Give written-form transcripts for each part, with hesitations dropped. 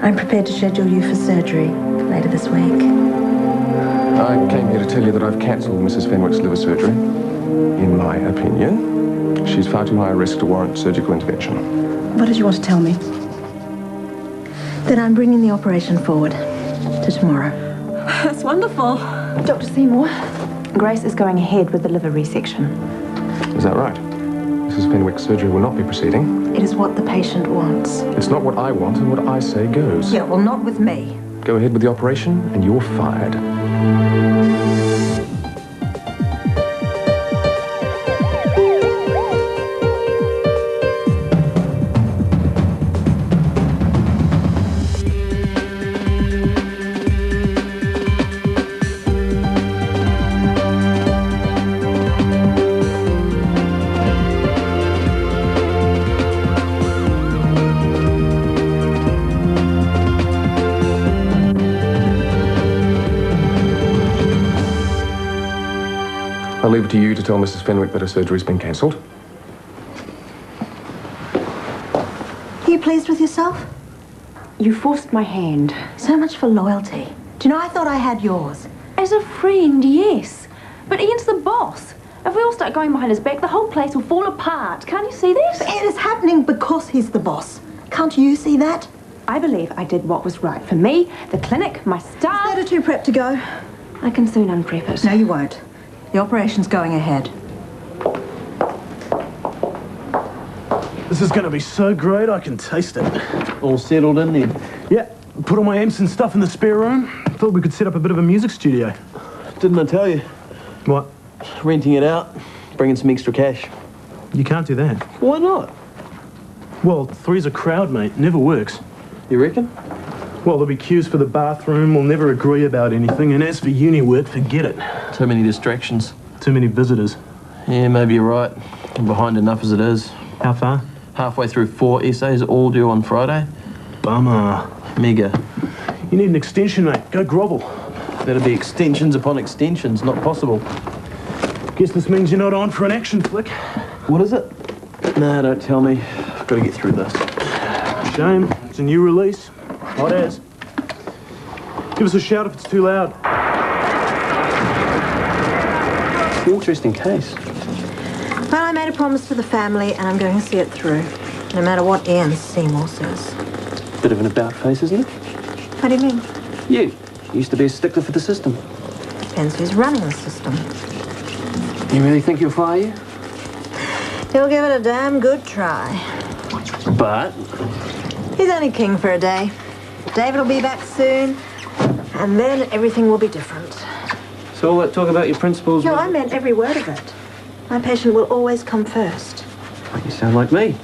I'm prepared to schedule you for surgery later this week. I came here to tell you that I've cancelled Mrs. Fenwick's liver surgery. In my opinion, she's far too high a risk to warrant surgical intervention. What did you want to tell me? That I'm bringing the operation forward to tomorrow. That's wonderful. Dr. Seymour, Grace is going ahead with the liver resection. Is that right? Mrs. Fenwick's surgery will not be proceeding. It is what the patient wants. It's not what I want, and what I say goes. Yeah, well, not with me. Go ahead with the operation, and you're fired. I'll leave it to you to tell Mrs. Fenwick that her surgery's been cancelled. Are you pleased with yourself? You forced my hand. So much for loyalty. Do you know, I thought I had yours. As a friend, yes. But Ian's the boss. If we all start going behind his back, the whole place will fall apart. Can't you see this? It is happening because he's the boss. Can't you see that? I believe I did what was right for me, the clinic, my staff. Better to prep to go. I can soon unprep it. No, you won't. The operation's going ahead. This is going to be so great, I can taste it. All settled in then? Yeah, put all my amps and stuff in the spare room. Thought we could set up a bit of a music studio. Didn't I tell you? What? Renting it out, bringing some extra cash. You can't do that. Why not? Well, three's a crowd, mate. Never works. You reckon? Well, there'll be queues for the bathroom. We'll never agree about anything. And as for uni work, forget it. Too many distractions. Too many visitors. Yeah, maybe you're right. I'm behind enough as it is. How far? Halfway through 4 essays, all due on Friday. Bummer. Mega. You need an extension, mate. Go grovel. That'll be extensions upon extensions, not possible. Guess this means you're not on for an action flick. What is it? No, don't tell me. I've got to get through this. Shame. It's a new release. Hot as. Give us a shout if it's too loud. Interesting case. Well, I made a promise to the family and I'm going to see it through. No matter what Ian Seymour says. Bit of an about face, isn't it? What do you mean? You used to be a stickler for the system. Depends who's running the system. You really think he'll fire you? He'll give it a damn good try. But He's only king for a day. David will be back soon, and then everything will be different. so all that talk about your principles... No, I meant every word of it. My patient will always come first. You sound like me.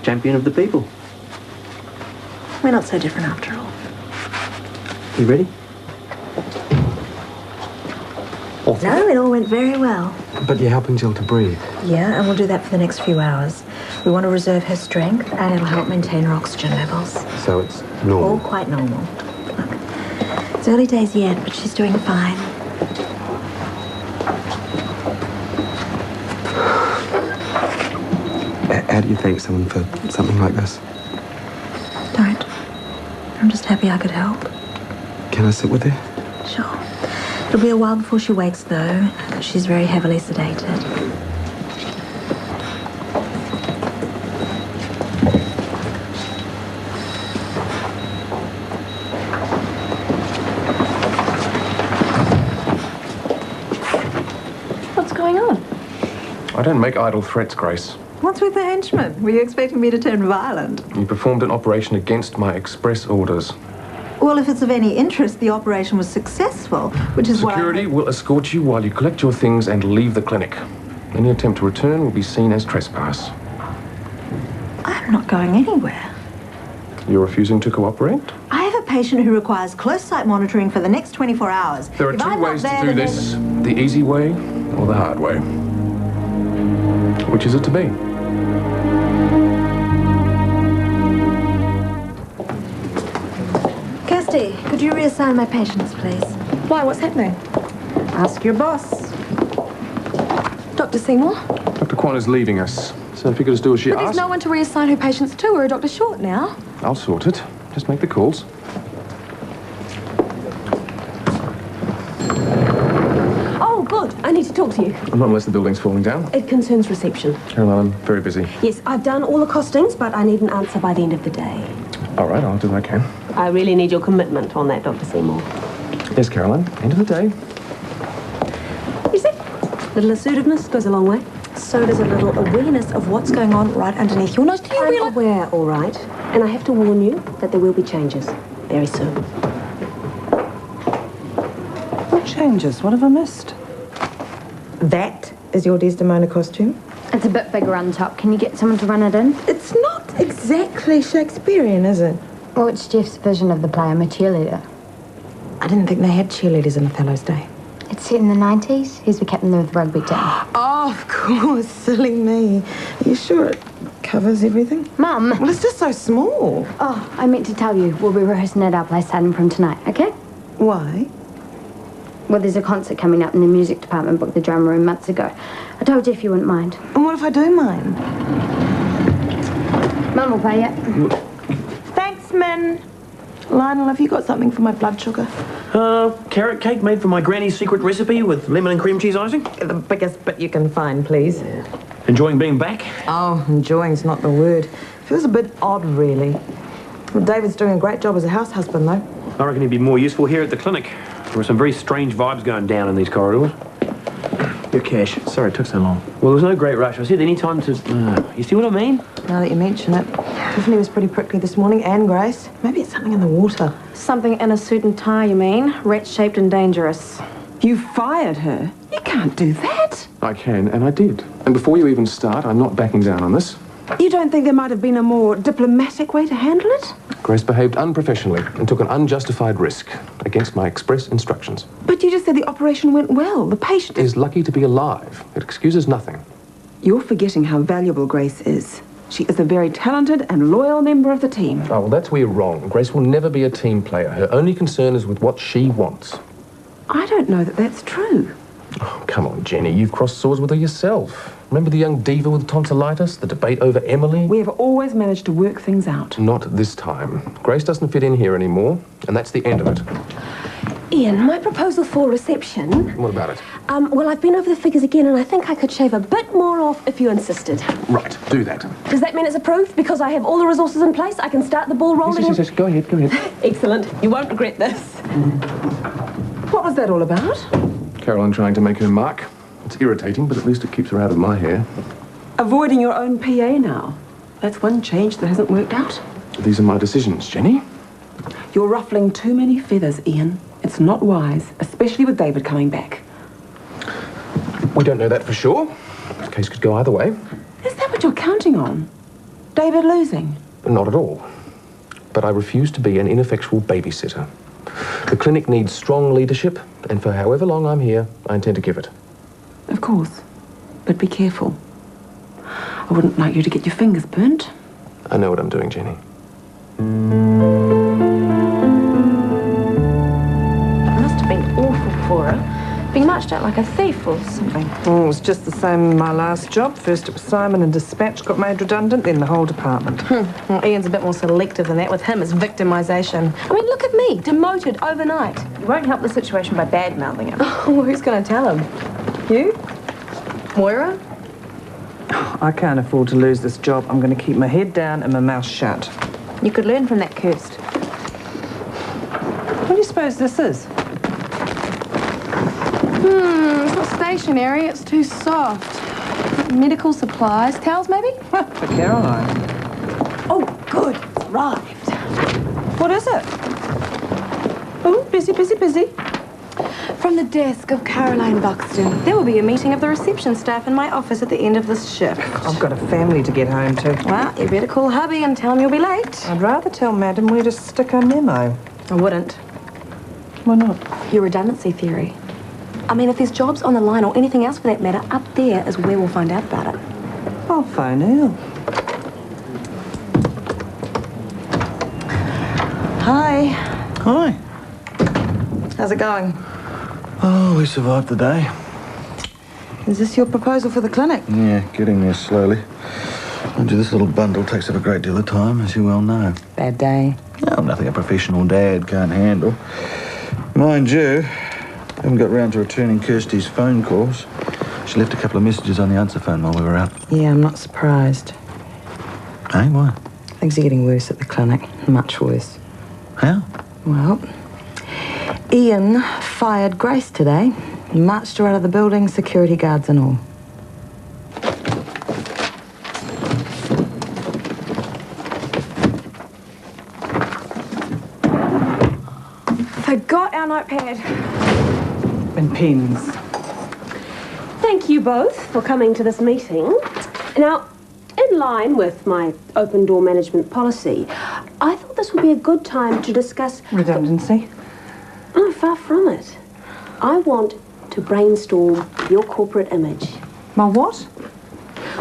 Champion of the people. We're not so different after all. You ready? No, it all went very well. But you're helping Jill to breathe. Yeah, and we'll do that for the next few hours. We want to reserve her strength, and it'll help maintain her oxygen levels. So it's normal. All quite normal. Look, it's early days yet, but she's doing fine. How do you thank someone for something like this? Don't. I'm just happy I could help. Can I sit with you? Sure. It'll be a while before she wakes, though. She's very heavily sedated. What's going on? I don't make idle threats, Grace. What's with the henchman? Were you expecting me to turn violent? You performed an operation against my express orders. Well, if it's of any interest, the operation was successful, which is why... Security will escort you while you collect your things and leave the clinic. Any attempt to return will be seen as trespass. I'm not going anywhere. You're refusing to cooperate? I have a patient who requires close site monitoring for the next 24 hours. There are If two I'm not ways to there, do then- this. The easy way or the hard way. Which is it to be? Kirsty, could you reassign my patients, please? Why, what's happening? Ask your boss. Dr. Seymour? Dr. Kwan is leaving us. So if you could just do as she But there's asked, no one to reassign her patients to. We're a Dr. Short now. I'll sort it. Just make the calls. Oh, good. I need to talk to you. Not unless the building's falling down. It concerns reception. Caroline, I'm very busy. Yes, I've done all the costings, but I need an answer by the end of the day. All right, I'll do what I can. I really need your commitment on that, Dr. Seymour. Yes, Caroline. End of the day. You see, little assertiveness goes a long way. So does a little awareness of what's going on right underneath your nose. Do you I'm realise? aware, all right. And I have to warn you that there will be changes very soon. What changes? What have I missed? That is your Desdemona costume? It's a bit bigger on top. Can you get someone to run it in? It's not exactly Shakespearean, is it? Well, it's Jeff's vision of the play. I'm a cheerleader. I didn't think they had cheerleaders in Othello's day. It's set in the 90s. He's the captain of the rugby team. Oh, of course. Silly me. Are you sure it covers everything? Mum! Well, it's just so small. Oh, I meant to tell you. We'll be rehearsing at our place starting from tonight, okay? Why? Well, there's a concert coming up and the music department booked the drum room months ago. I told Jeff you wouldn't mind. And what if I do mind? Mum will pay it. Thanks, Min. Lionel, have you got something for my blood sugar? Carrot cake made from my granny's secret recipe with lemon and cream cheese icing. The biggest bit you can find, please. Enjoying being back? Oh, enjoying's not the word. Feels a bit odd, really. Well, David's doing a great job as a house husband, though. I reckon he'd be more useful here at the clinic. There were some very strange vibes going down in these corridors. Your cash. Sorry it took so long. Well, there's no great rush. I said any time to... you see what I mean? Now that you mention it, Tiffany was pretty prickly this morning, and Grace. Maybe it's something in the water. Something in a suit and tie, you mean? Rat-shaped and dangerous. You fired her? You can't do that. I can, and I did. And before you even start, I'm not backing down on this. You don't think there might have been a more diplomatic way to handle it? Grace behaved unprofessionally and took an unjustified risk against my express instructions. But you just said the operation went well. The patient Is lucky to be alive. It excuses nothing. You're forgetting how valuable Grace is. She is a very talented and loyal member of the team. Oh, well, that's where you're wrong. Grace will never be a team player. Her only concern is with what she wants. I don't know that that's true. Oh, come on, Jenny. You've crossed swords with her yourself. Remember the young diva with tonsillitis? The debate over Emily? We have always managed to work things out. Not this time. Grace doesn't fit in here anymore, and that's the end of it. Ian, my proposal for reception... What about it? Well, I've been over the figures again, and I think I could shave a bit more off if you insisted. Right, do that. Does that mean it's approved? Because I have all the resources in place, I can start the ball rolling? Yes. Go ahead, go ahead. Excellent. You won't regret this. What was that all about? Caroline trying to make her mark. It's irritating, but at least it keeps her out of my hair. Avoiding your own PA now. That's one change that hasn't worked out. These are my decisions, Jenny. You're ruffling too many feathers, Ian. It's not wise, especially with David coming back. We don't know that for sure. The case could go either way. Is that what you're counting on? David losing? Not at all. But I refuse to be an ineffectual babysitter. The clinic needs strong leadership, and for however long I'm here, I intend to give it. Of course. But be careful. I wouldn't like you to get your fingers burnt. I know what I'm doing, Jenny. It must have been awful for her. Being marched out like a thief or something. Oh, it was just the same in my last job. First it was Simon and Dispatch got made redundant, then the whole department. Well, Ian's a bit more selective than that. With him, it's victimisation. I mean, look at me, demoted overnight. You won't help the situation by bad-mouthing him. Well, who's going to tell him? You? Moira? I can't afford to lose this job. I'm going to keep my head down and my mouth shut. You could learn from that, Kirst. What do you suppose this is? It's not stationary, it's too soft. Medical supplies, towels maybe? For Caroline. Oh, good, it's arrived. What is it? Oh, busy. From the desk of Caroline Buxton. There will be a meeting of the reception staff in my office at the end of this shift. I've got a family to get home to. Well, you better call hubby and tell him you'll be late. I'd rather tell Madam where to stick her memo. I wouldn't. Why not? Your redundancy theory. I mean, if there's jobs on the line or anything else for that matter, up there is where we'll find out about it. I'll phone Elle. Hi. Hi. How's it going? Oh, we survived the day. Is this your proposal for the clinic? Yeah, getting there slowly. Mind you, this little bundle takes up a great deal of time, as you well know. Bad day. Oh, nothing a professional dad can't handle. Mind you, haven't got round to returning Kirsty's phone calls. She left a couple of messages on the answer phone while we were out. Yeah, I'm not surprised. Hey, why? Things are getting worse at the clinic. Much worse. How? Well, Ian fired Grace today. Marched her out of the building, security guards and all. Forgot our notepad. And pens. Thank you both for coming to this meeting. Now, in line with my open door management policy, I thought this would be a good time to discuss... Redundancy? Oh, far from it. I want to brainstorm your corporate image. My what?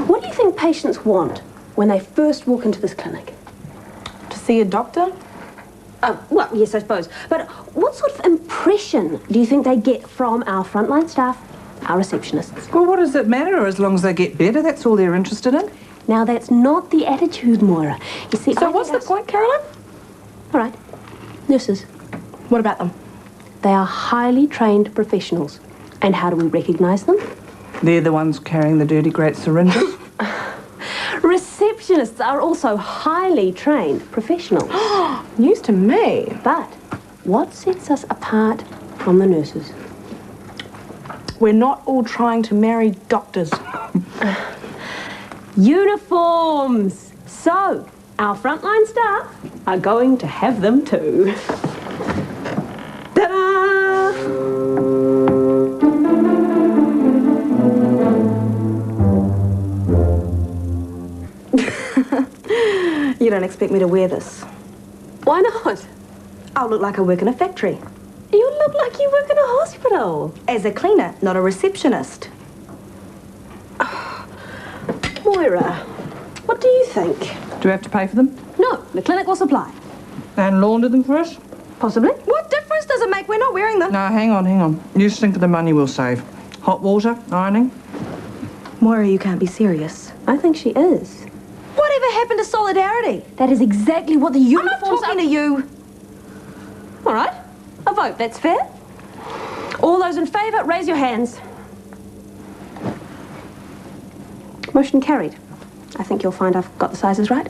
What do you think patients want when they first walk into this clinic? To see a doctor? Well, yes, I suppose. But what sort of impression do you think they get from our frontline staff, our receptionists? Well, what does it matter as long as they get better? That's all they're interested in. Now, that's not the attitude, Moira. You see, So what's the point, Caroline? All right. Nurses. What about them? They are highly trained professionals. And how do we recognise them? They're the ones carrying the dirty great syringes. Receptionists are also highly trained professionals. News to me. But what sets us apart from the nurses? We're not all trying to marry doctors. Uniforms! So, our frontline staff are going to have them too. Ta-da! You don't expect me to wear this. Why not? I'll look like I work in a factory. You look like you work in a hospital. As a cleaner, not a receptionist. Moira, what do you think? Do we have to pay for them? No, the clinic will supply. And launder them for us? Possibly. What difference does it make? We're not wearing them. No, hang on. You just think of the money we'll save. Hot water, ironing. Moira, you can't be serious. I think she is. Whatever happened to solidarity? That is exactly what the I'm uniforms not talking to you. All right. A vote, that's fair. All those in favour, raise your hands. Motion carried. I think you'll find I've got the sizes right.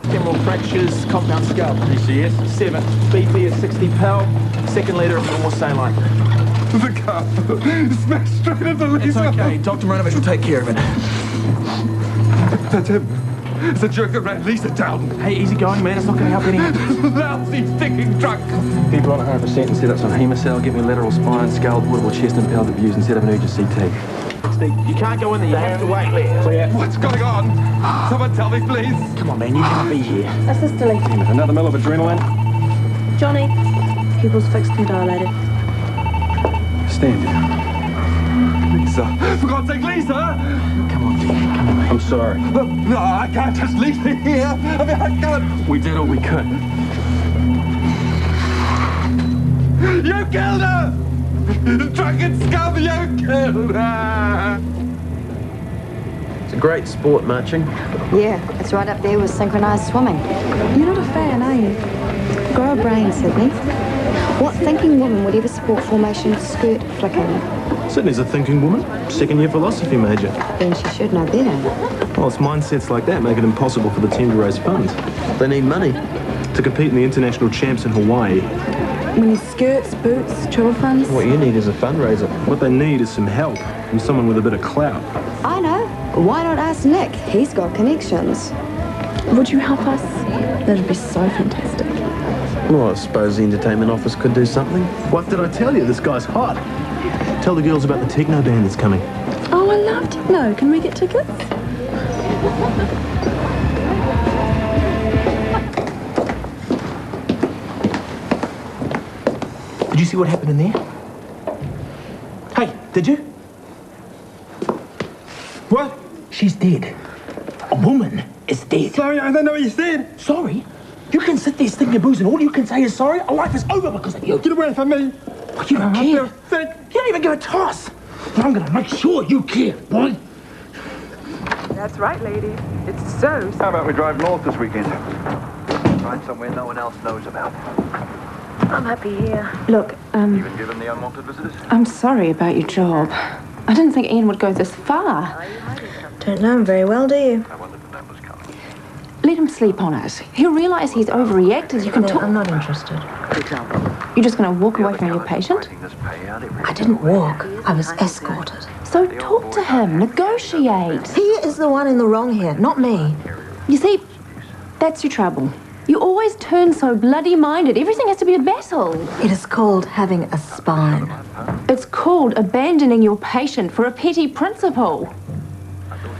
Femoral fractures, compound scalp. PCS 7. BP is 60 pal. Second leader of normal saline. The car smashed straight into Lisa. It's okay. Dr. Maranovich will take care of it. That's him. It's a jerk that ran Lisa down. Hey, easy going, man. It's not going to help any. Lousy, stinking drunk. People on 100% and set up some hemocell, get me lateral spine, scalp, portable chest and pelvic views and set up an urgent CT. Steve, you can't go in there. You have to wait. Clear. What's going on? Someone tell me, please. Come on, man. You can't be here. Assist delete. Another mill of adrenaline. Johnny, pupils fixed and dilated. Stand down. Lisa. For God's sake, Lisa! Come on, dear. Come on, mate. I'm sorry. No, I can't just leave her here. I mean, I can't. We did all we could. You killed her! Drunken scum, you killed her! It's a great sport, marching. Yeah, it's right up there with synchronised swimming. You're not a fan, are you? Grow a brain, Sydney. What thinking woman would ever support formation skirt flicking? Sydney's a thinking woman. Second year philosophy major. Then she should know better. Well, it's mindsets like that make it impossible for the team to raise funds. They need money to compete in the international champs in Hawaii. We need skirts, boots, travel funds. What you need is a fundraiser. What they need is some help from someone with a bit of clout. I know. Why not ask Nick? He's got connections. Would you help us? That'd be so fantastic. Well, I suppose the entertainment office could do something. What did I tell you? This guy's hot. Tell the girls about the techno band that's coming. Oh, I love techno. Can we get tickets? Did you see what happened in there? Hey, did you? What? She's dead. A woman is dead. Sorry, I don't know what you said. Sorry? You can sit there sticking your booze and all you can say is sorry. Our life is over because of you. Get away from me. You don't care. You don't even give a toss. But I'm going to make sure you care, boy. That's right, lady. It's so... How about we drive north this weekend? Find somewhere no one else knows about. I'm happy here. Look, Even given the unwanted visitors? I'm sorry about your job. I didn't think Ian would go this far. Don't know him very well, do you? I wondered when that was coming. Let him sleep on it. He'll realise he's overreacted. You can talk... I'm not interested. You're just going to walk away from your patient? I didn't walk. I was escorted. So talk to him. Negotiate. He is the one in the wrong here, not me. You see, that's your trouble. You always turn so bloody minded. Everything has to be a battle. It is called having a spine. It's called abandoning your patient for a petty principle.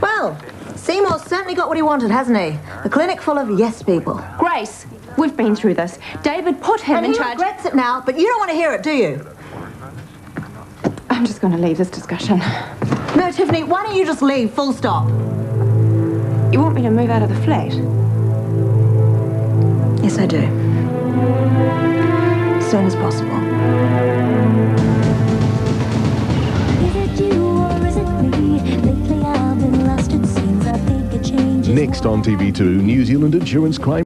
Well, Seymour's certainly got what he wanted, hasn't he? A clinic full of yes people. Grace, we've been through this. David put him in he charge. regrets it now, but you don't want to hear it, do you? I'm just going to leave this discussion. No, Tiffany, why don't you just leave, full stop? You want me to move out of the flat? Yes, I do. As soon as possible. Next on TV2, New Zealand insurance claim.